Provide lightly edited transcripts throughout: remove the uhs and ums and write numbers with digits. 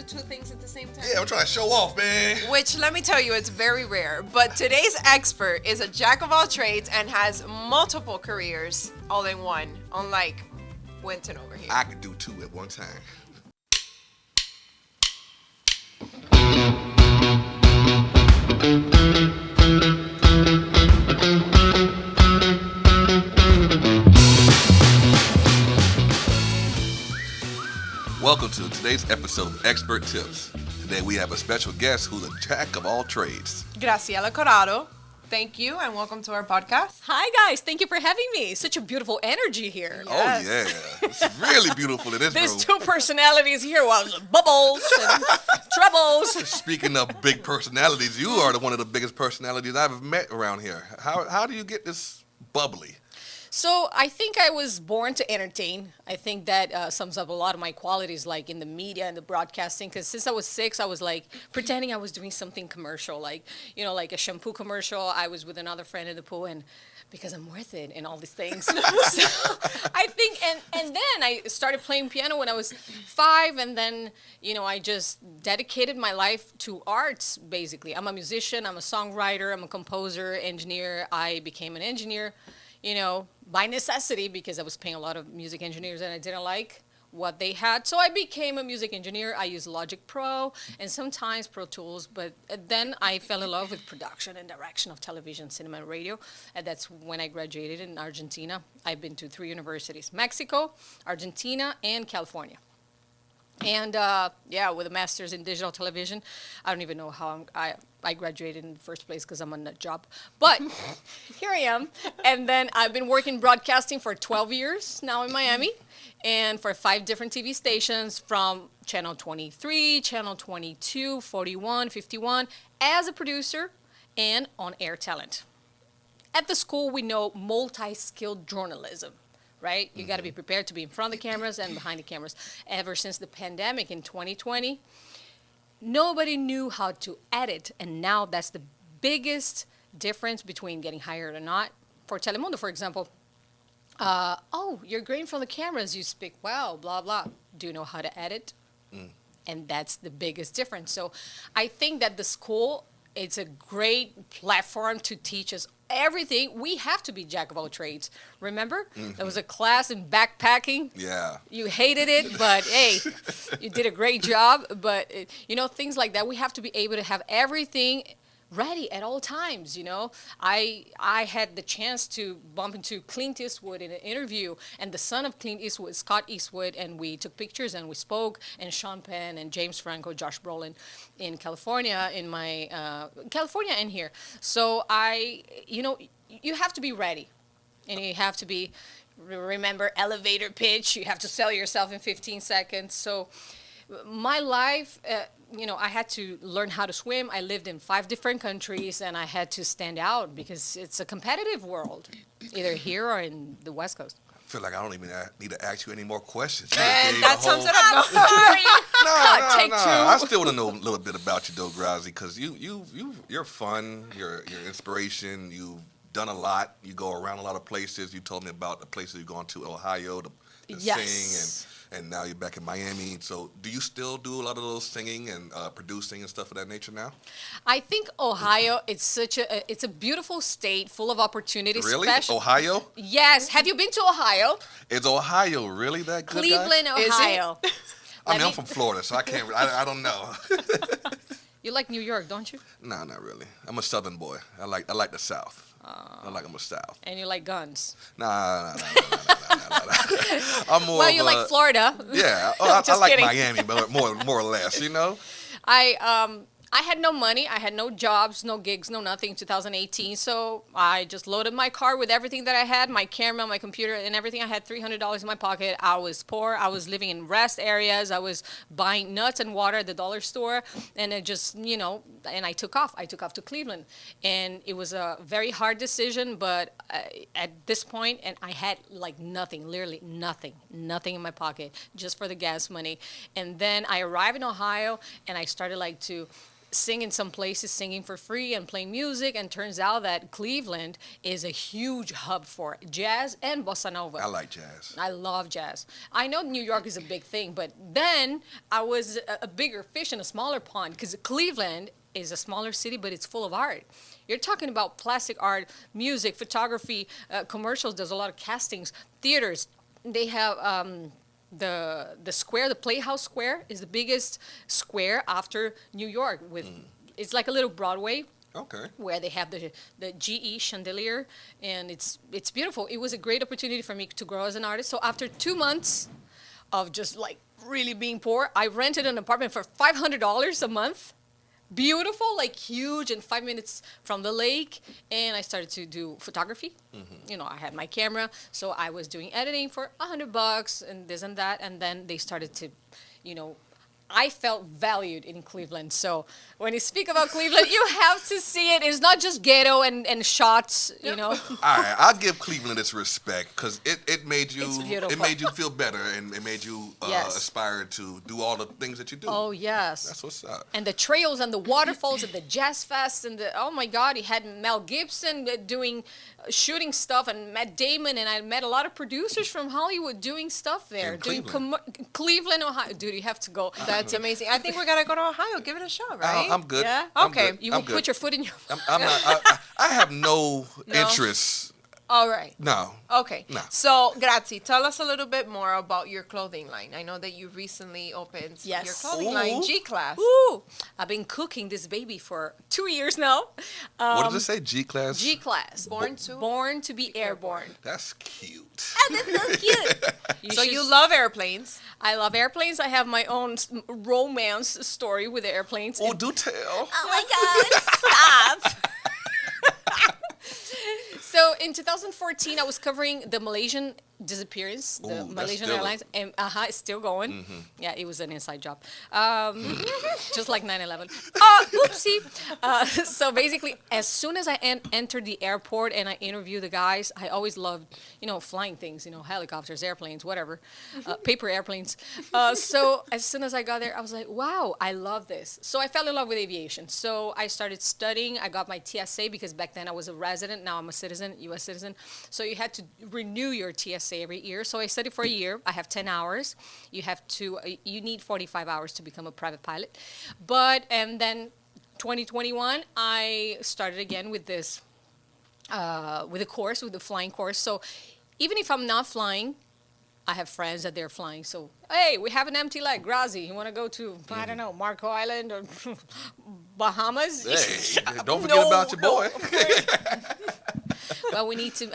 do two things at the same time? Yeah, I'm trying to show off, man. Which, let me tell you, it's very rare. But today's expert is a jack of all trades and has multiple careers all in one, unlike Winton over here. I could do two at one time. Welcome to today's episode of Expert Tips. Today we have a special guest who's a jack of all trades. Graziella Callado. Thank you and welcome to our podcast. Hi guys, thank you for having me. Such a beautiful energy here. Yes. Oh yeah, it's really beautiful in this room. There's two personalities here, bubbles and troubles. Speaking of big personalities, you are one of the biggest personalities I've ever met around here. How do you get this bubbly? So I think I was born to entertain. I think that sums up a lot of my qualities, like in the media and the broadcasting. Because since I was 6, I was like pretending I was doing something commercial, like like a shampoo commercial. I was with another friend in the pool, and because I'm worth it and all these things. So I think, and then I started playing piano when I was 5, and then I just dedicated my life to arts. Basically, I'm a musician, I'm a songwriter, I'm a composer, engineer. I became an engineer. By necessity, because I was paying a lot of music engineers and I didn't like what they had. So I became a music engineer. I use Logic Pro and sometimes Pro Tools, but then I fell in love with production and direction of television, cinema, and radio. And that's when I graduated in Argentina. I've been to 3 universities, Mexico, Argentina, and California. And with a master's in digital television. I don't even know how I graduated in the first place because I'm a nut job. But here I am. And then I've been working broadcasting for 12 years now in Miami, and for 5 different TV stations, from Channel 23, Channel 22, 41, 51, as a producer and on-air talent. At the school, we know multi-skilled journalism. Right? You got to be prepared to be in front of the cameras and behind the cameras. Ever since the pandemic in 2020, nobody knew how to edit, and now that's the biggest difference between getting hired or not. For Telemundo, for example, you're great in front of the cameras, you speak well, blah, blah. Do you know how to edit? And that's the biggest difference. So I think that the school, it's a great platform to teach us everything. We have to be jack of all trades. Remember? There was a class in backpacking. Yeah. You hated it, but hey, you did a great job. But, things like that. We have to be able to have everything ready at all times. I had the chance to bump into Clint Eastwood in an interview, and the son of Clint Eastwood, Scott Eastwood, and we took pictures and we spoke, and Sean Penn and James Franco, Josh Brolin in California, in my California and here. So you have to be ready, and you have to be, remember, elevator pitch. You have to sell yourself in 15 seconds. So my life, I had to learn how to swim. I lived in 5 different countries, and I had to stand out because it's a competitive world, either here or in the West Coast. I feel like I don't even need to ask you any more questions. And that sums it up. Sorry. No. I still want to know a little bit about you, though, Grazi, because you're fun. You're inspiration. You've done a lot. You go around a lot of places. You told me about the places you've gone to, Ohio, to sing, and now you're back in Miami. So do you still do a lot of those singing and producing and stuff of that nature now? I think Ohio, it's a beautiful state full of opportunities. Really? Ohio? Yes. Have you been to Ohio? Is Ohio really that good, Cleveland, guys? Ohio. I'm from Florida, so I don't know. You like New York, don't you? No, not really. I'm a Southern boy. I like the South. I'm a South. And you like guns? Nah. I'm more. Well, you like Florida. Yeah, I like kidding. Miami, but more or less, I had no money. I had no jobs, no gigs, no nothing in 2018. So I just loaded my car with everything that I had, my camera, my computer, and everything. I had $300 in my pocket. I was poor. I was living in rest areas. I was buying nuts and water at the dollar store. And it just, and I took off. I took off to Cleveland. And it was a very hard decision. But at this point, and I had like nothing, literally nothing in my pocket, just for the gas money. And then I arrived in Ohio, and I started to sing in some places, singing for free and playing music. And turns out that Cleveland is a huge hub for jazz and bossa nova. I like jazz. I love jazz. I know New York is a big thing, but then I was a bigger fish in a smaller pond because Cleveland is a smaller city, but it's full of art. You're talking about plastic art, music, photography, commercials. There's a lot of castings, theaters. They have the square, the Playhouse Square is the biggest square after New York. It's like a little Broadway. Okay. Where they have the GE chandelier, and it's beautiful. It was a great opportunity for me to grow as an artist. So after 2 months of just like really being poor, I rented an apartment for $500 a month. Beautiful, like huge, and 5 minutes from the lake. And I started to do photography. You know, I had my camera, so I was doing editing for $100 and this and that. And then they started to, you know, I felt valued in Cleveland. So when you speak about Cleveland, you have to see it. It's not just ghetto and shots, you know. All right, I'll give Cleveland its respect because it made you feel better, and it made you Yes. aspire to do all the things that you do. Oh, yes. That's what's up. And the trails and the waterfalls and the jazz fest and oh my God, he had Mel Gibson shooting stuff, and Matt Damon, and I met a lot of producers from Hollywood doing stuff there. In Doing Cleveland. Cleveland, Ohio. Dude, you have to go. That's amazing. I think we're gonna go to Ohio. Give it a shot, right? I'm good. Yeah? I'm Okay. good. You I'm will good. put your foot in your I'm not. I have no interest. All right. No. Okay. No. So, Grazie, tell us a little bit more about your clothing line. I know that you recently opened Yes. your clothing Ooh. line, G Class. Ooh, I've been cooking this baby for 2 years now. What did it say? G class. G class, born to be airborne. That's cute. That's so cute. So you love airplanes. I love airplanes. I have my own romance story with airplanes. Oh, do tell. Oh my God! Stop. So in 2014, I was covering the Malaysian disappearance, the Ooh, that's Malaysian still Airlines, and it's still going. Yeah, it was an inside job, just like 9/11. Oopsie. So basically, as soon as I entered the airport and I interviewed the guys, I always loved, flying things, helicopters, airplanes, whatever, paper airplanes. So as soon as I got there, I was like, wow, I love this. So I fell in love with aviation. So I started studying. I got my TSA because back then I was a resident. Now I'm a citizen, U.S. citizen. So you had to renew your TSA every year. So I studied for a year. I have 10 hours. You need 45 hours to become a private pilot. And then 2021, I started again with this, with the flying course. So even if I'm not flying, I have friends that they're flying. So, hey, we have an empty leg. Grazi, you want to go to, I don't know, Marco Island or Bahamas? Hey, don't forget about your boy. Well, we need to,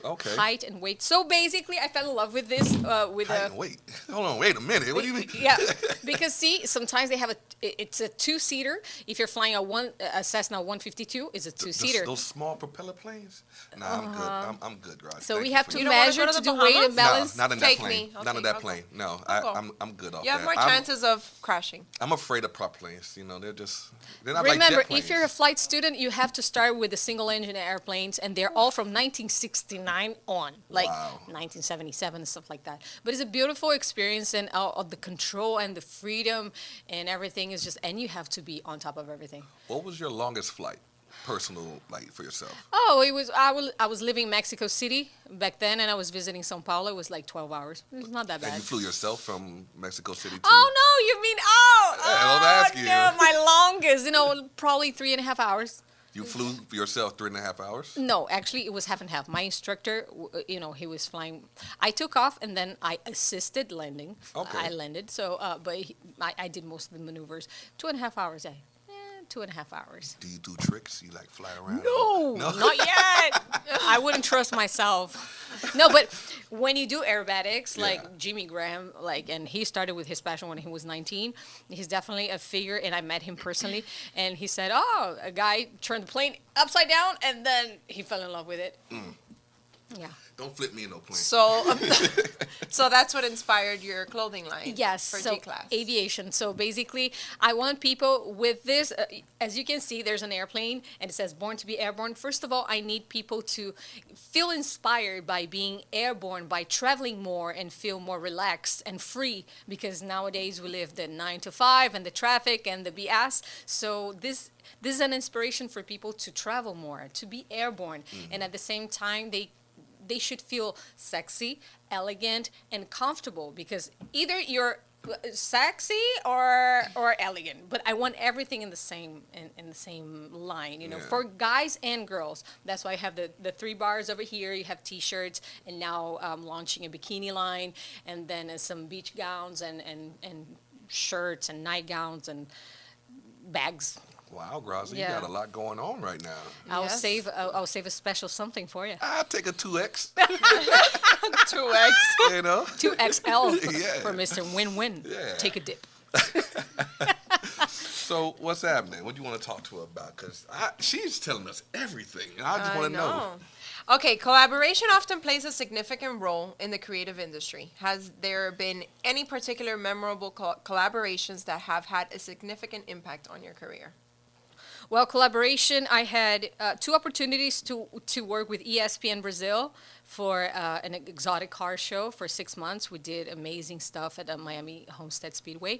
Okay. height and weight. So basically, I fell in love with this. Wait, hold on, wait a minute. What do you mean? Yeah, because see, sometimes they have it's a two-seater. If you're flying a Cessna 152, it's a two-seater. Those small propeller planes? Nah, I'm good. I'm good, Grazi. So Thank we you have for to your- You don't wanna measure go to to the do weight Bahamas? and balance. No, not in that Take plane. me. Not Okay, in that I'll go. plane. No, I'll go. I'm good off You have that. more chances of crashing. I'm afraid of prop planes. They're not like Remember, jet planes. if you're a flight student, you have to start with the single-engine airplanes, and they're all from 1969 on, like Wow. 1977 and stuff like that. But it's a beautiful experience, and of the control and the freedom and everything is just, and you have to be on top of everything. What was your longest flight, personal, like for yourself? Oh, I was living in Mexico City back then, and I was visiting São Paulo. It was like 12 hours. It was not that And bad. you flew yourself from Mexico City to? Oh no, you mean I'm asking no, you. my longest, probably 3.5 hours. You flew for yourself 3.5 hours? No, actually, it was half and half. My instructor, he was flying. I took off and then I assisted landing. Okay. I landed. So, I did most of the maneuvers. 2.5 hours. 2.5 hours. Do you do tricks? You like fly around? No, not yet. I wouldn't trust myself. No, but when you do aerobatics, like Yeah. Jimmy Graham, and he started with his passion when he was 19. He's definitely a figure, and I met him personally. And he said, a guy turned the plane upside down, and then he fell in love with it. Yeah. Don't flip me in no plane. So, so that's what inspired your clothing line. Yes, For so G-Class. aviation. So basically, I want people with this, as you can see, there's an airplane and it says born to be airborne. First of all, I need people to feel inspired by being airborne, by traveling more and feel more relaxed and free, because nowadays we live the 9 to 5 and the traffic and the BS. So this is an inspiration for people to travel more, to be airborne. And at the same time, they should feel sexy, elegant, and comfortable, because either you're sexy or elegant, but I want everything in the same in the same line, Yeah. for guys and girls. That's why I have the 3 bars over here. You have t-shirts, and now I'm launching a bikini line, and then some beach gowns and shirts and nightgowns and bags. Wow, Grazi, Yeah. you got a lot going on right now. I'll Yes. I'll save a special something for you. I'll take a 2X, 2X. you know? 2XL Yeah. for Mr. Win-Win. Yeah. Take a dip. So what's happening? What do you want to talk to her about? Because she's telling us everything, and I just want to know. Okay, collaboration often plays a significant role in the creative industry. Has there been any particular memorable collaborations that have had a significant impact on your career? Well, collaboration, I had 2 opportunities to work with ESPN Brazil for an exotic car show for 6 months. We did amazing stuff at the Miami Homestead Speedway.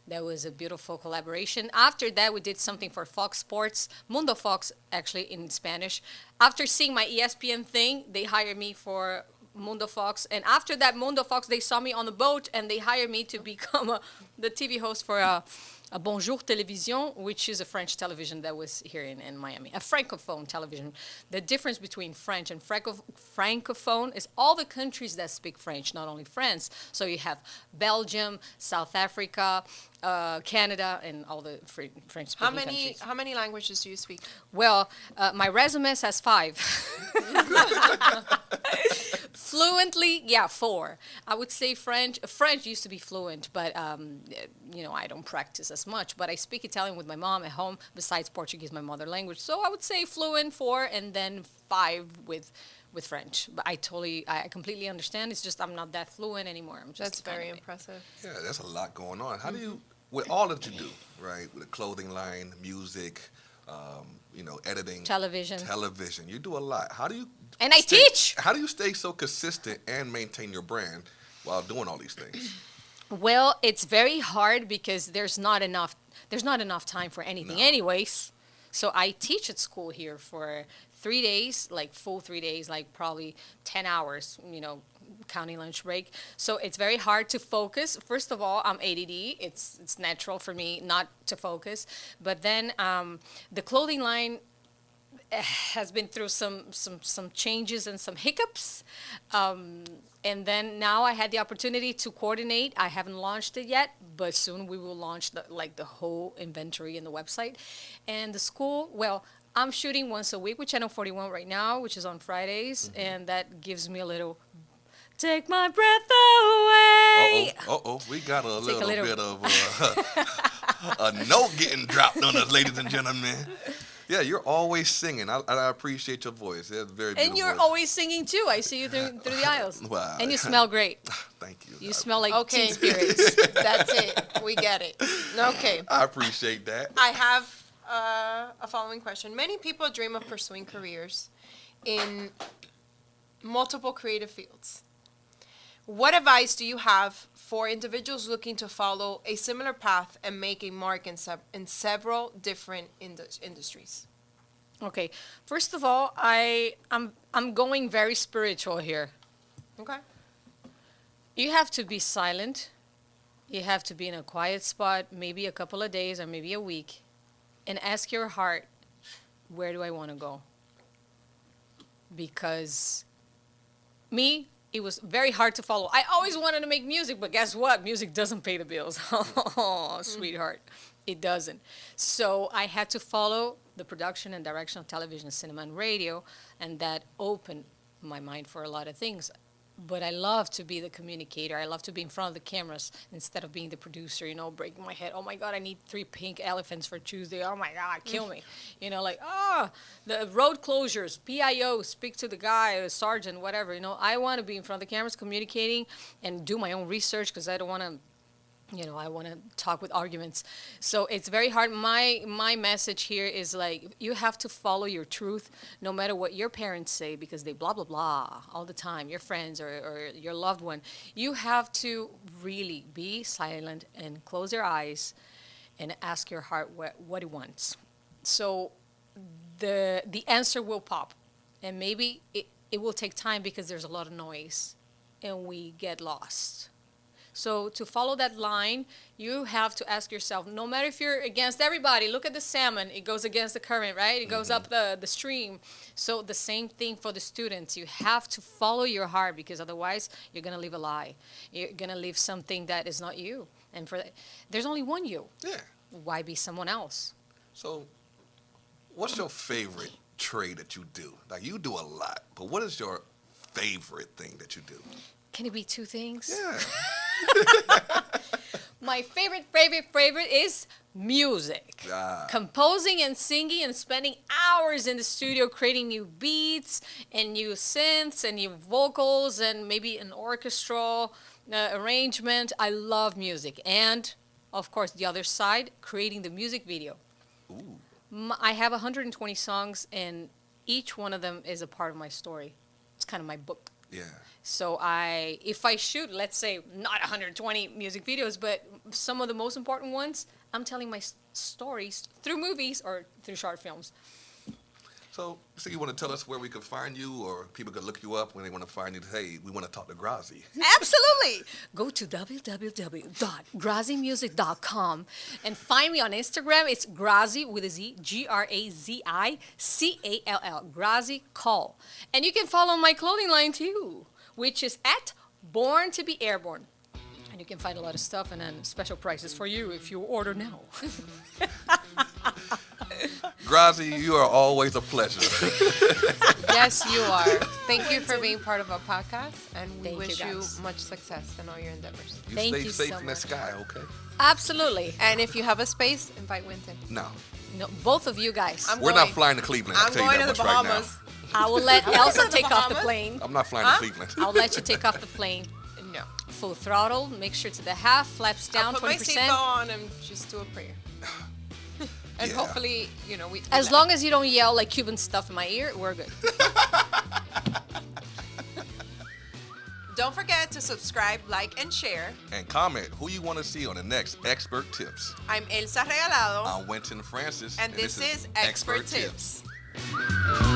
That was a beautiful collaboration. After that, we did something for Fox Sports, Mundo Fox, actually, in Spanish. After seeing my ESPN thing, they hired me for Mundo Fox. And after that Mundo Fox, they saw me on the boat, and they hired me to become the TV host for a Bonjour Télévision, which is a French television that was here in Miami, a francophone television. The difference between French and francophone is all the countries that speak French, not only France. So you have Belgium, South Africa, Canada, and all the French-speaking countries. How many languages do you speak? Well, my resume says 5. Fluently, yeah, 4. I would say French. French used to be fluent, but I don't practice as much. But I speak Italian with my mom at home. Besides Portuguese, my mother language. So I would say fluent 4, and then 5 with French. But I completely understand. It's just I'm not that fluent anymore. I'm just That's very impressive. Yeah, that's a lot going on. How do you, with all that you do, right, with the clothing line, music, editing, Television. you do a lot. How do you? And I teach. How do you stay so consistent and maintain your brand while doing all these things? Well, it's very hard because there's not enough time for anything anyways. So I teach at school here for 3 days, like full 3 days, like probably 10 hours, counting lunch break. So it's very hard to focus. First of all, I'm ADD. It's natural for me not to focus. But then the clothing line has been through some changes and some hiccups. And then now I had the opportunity to coordinate. I haven't launched it yet, but soon we will launch the whole inventory in the website. And the school, well, I'm shooting once a week with Channel 41 right now, which is on Fridays, and that gives me a little take my breath away. We got a little bit of a note getting dropped on us, ladies and gentlemen. Yeah, you're always singing. I appreciate your voice. It's very beautiful. And you're voice. always singing too. I see you through the aisles. Wow. And you smell great. Thank you. You smell like Okay. teen spirits. That's it. We get it. Okay. I appreciate that. I have a following question. Many people dream of pursuing careers in multiple creative fields. What advice do you have for individuals looking to follow a similar path and make a mark in several different industries? Okay. First of all, I'm going very spiritual here. Okay. You have to be silent. You have to be in a quiet spot, maybe a couple of days or maybe a week, and ask your heart, where do I want to go? Because it was very hard to follow. I always wanted to make music, but guess what? Music doesn't pay the bills. Oh, sweetheart. It doesn't. So I had to follow the production and direction of television, cinema, and radio, and that opened my mind for a lot of things. but I love to be the communicator. I love to be in front of the cameras instead of being the producer, breaking my head. Oh my God, I need 3 pink elephants for Tuesday. Oh my God, kill me. The road closures, PIO, speak to the guy, sergeant, whatever. I want to be in front of the cameras communicating and do my own research because I don't want to I want to talk with arguments. So it's very hard. My message here is like, you have to follow your truth no matter what your parents say because they blah, blah, blah all the time, your friends or your loved one. You have to really be silent and close your eyes and ask your heart what it wants. So the answer will pop. And maybe it will take time because there's a lot of noise and we get lost. So to follow that line, you have to ask yourself, no matter if you're against everybody, look at the salmon, it goes against the current, right? It goes up the stream. So the same thing for the students. You have to follow your heart because otherwise you're going to live a lie. You're going to live something that is not you. And there's only one you. Yeah. Why be someone else? So what's your favorite trade that you do? Like, you do a lot, but what is your favorite thing that you do? Can it be 2 things? Yeah. My favorite is music. Composing and singing and spending hours in the studio creating new beats and new synths and new vocals and maybe an orchestral arrangement. I love music. And, of course, the other side, creating the music video. Ooh. I have 120 songs, and each one of them is a part of my story. It's kind of my book. Yeah. So if I shoot, let's say, not 120 music videos, but some of the most important ones, I'm telling my stories through movies or through short films. So you want to tell us where we could find you, or people could look you up when they want to find you? Hey, we want to talk to Grazi. Absolutely. Go to www.grazimusic.com and find me on Instagram. It's Grazi with a Z, GraziCall, Grazi Call. And you can follow my clothing line too, which is at Born to Be Airborne. And you can find a lot of stuff and then special prices for you if you order now. Grazi, you are always a pleasure. Yes, you are. Thank you for being part of our podcast, and we Thank wish you, you guys. much success in all your endeavors. You Thank stay you safe so in the much. sky, okay? Absolutely. And if you have a space, invite Winton. No. No, both of you guys. We're not flying to Cleveland. I'll I'm tell you going that to the much right now. Bahamas. I will let Elsa the take off the Bahamas? plane. I'm not flying to Cleveland. I'll let you take off the plane. No. Full throttle. Make sure to the half. Flaps down I'll put 20%. my seatbelt on and just do a prayer. And Yeah. hopefully, we As long as you don't yell like Cuban stuff in my ear, we're good. Don't forget to subscribe, like, and share. And comment who you want to see on the next Expert Tips. I'm Elsa Regalado. I'm Winton Francis. and this is Expert Expert Tips. Tips.